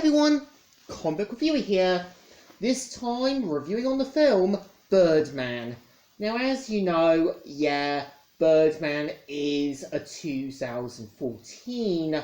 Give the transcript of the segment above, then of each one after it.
everyone, Comic Reviewer here, this time reviewing on the film Birdman. Now as you know, Birdman is a 2014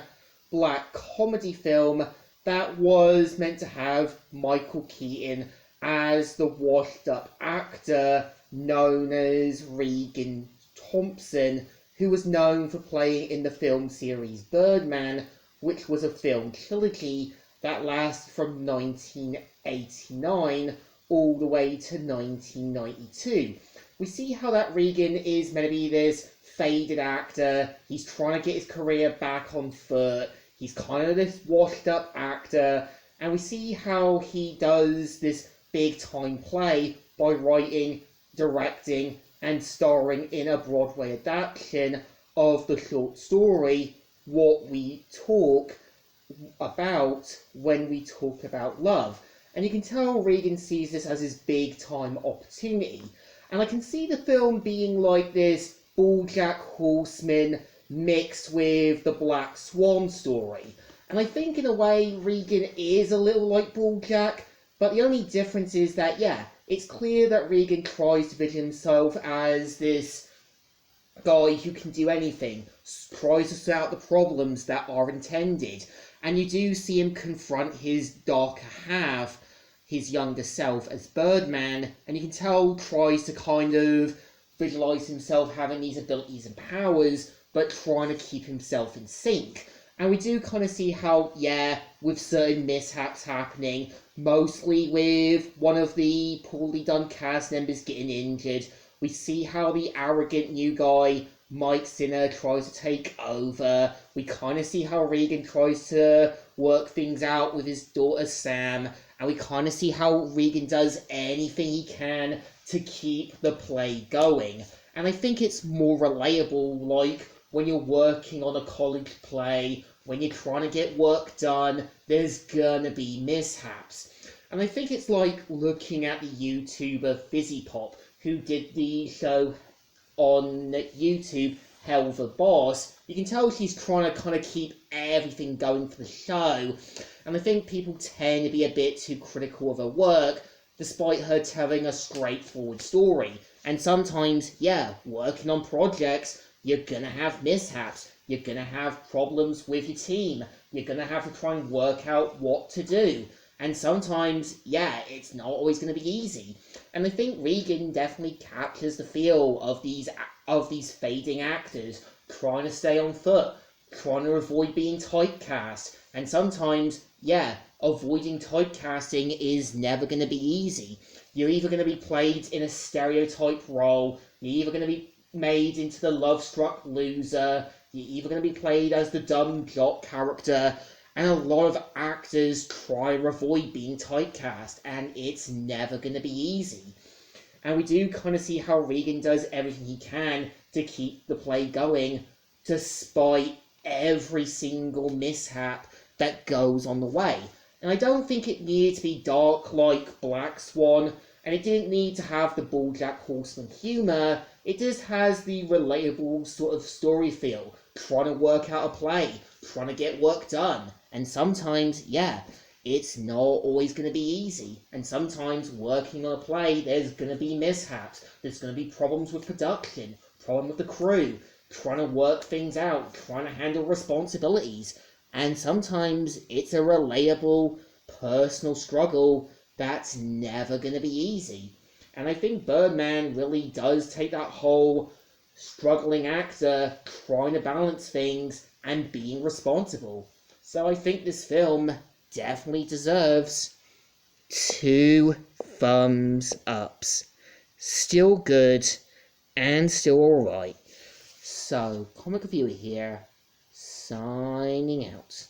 black comedy film that was meant to have Michael Keaton as the washed up actor known as Regan Thompson, who was known for playing in the film series Birdman, which was a film trilogy that lasted from 1989 all the way to 1992. We see how that Regan is meant to be this faded actor. He's trying to get his career back on foot. He's kind of this washed up actor. And we see how he does this big time play by writing, directing, and starring in a Broadway adaptation of the short story What We Talk About When We Talk About Love. And you can tell Regan sees this as his big time opportunity. And I can see the film being like this BoJack Horseman mixed with the Black Swan story. And I think in a way Regan is a little like BoJack, but the only difference is that, it's clear that Regan tries to vision himself as this guy who can do anything, tries to sort out the problems that are intended, and you do see him confront his darker half, his younger self, as Birdman, and you can tell tries to kind of visualize himself having these abilities and powers, but trying to keep himself in sync. And we do kind of see how, with certain mishaps happening, mostly with one of the poorly done cast members getting injured, we see how the arrogant new guy, Mike Sinner, tries to take over. We kind of see how Regan tries to work things out with his daughter Sam. And we kind of see how Regan does anything he can to keep the play going. And I think it's more relatable, like when you're working on a college play, when you're trying to get work done, there's gonna be mishaps. And I think it's like looking at the YouTuber Fizzy Pop, who did the show on YouTube, Hell of a Boss. You can tell she's trying to kind of keep everything going for the show. And I think people tend to be a bit too critical of her work, despite her telling a straightforward story. And sometimes, working on projects, you're gonna have mishaps. You're gonna have problems with your team. You're gonna have to try and work out what to do. And sometimes, it's not always going to be easy. And I think Regan definitely captures the feel of these fading actors trying to stay on foot, trying to avoid being typecast. And sometimes, avoiding typecasting is never going to be easy. You're either going to be played in a stereotype role, you're either going to be made into the love-struck loser, you're either going to be played as the dumb jock character. And a lot of actors try to avoid being typecast, and it's never going to be easy. And we do kind of see how Regan does everything he can to keep the play going, despite every single mishap that goes on the way. And I don't think it needed to be dark like Black Swan, and it didn't need to have the BoJack Horseman humour. It just has the relatable sort of story feel, trying to work out a play, trying to get work done. And sometimes, it's not always going to be easy. And sometimes working on a play, there's going to be mishaps. There's going to be problems with production, problem with the crew, trying to work things out, trying to handle responsibilities. And sometimes it's a relatable, personal struggle that's never going to be easy. And I think Birdman really does take that whole struggling actor trying to balance things and being responsible. So I think this film definitely deserves 2 thumbs ups. Still good and still alright. So, Comic Reviewer here, signing out.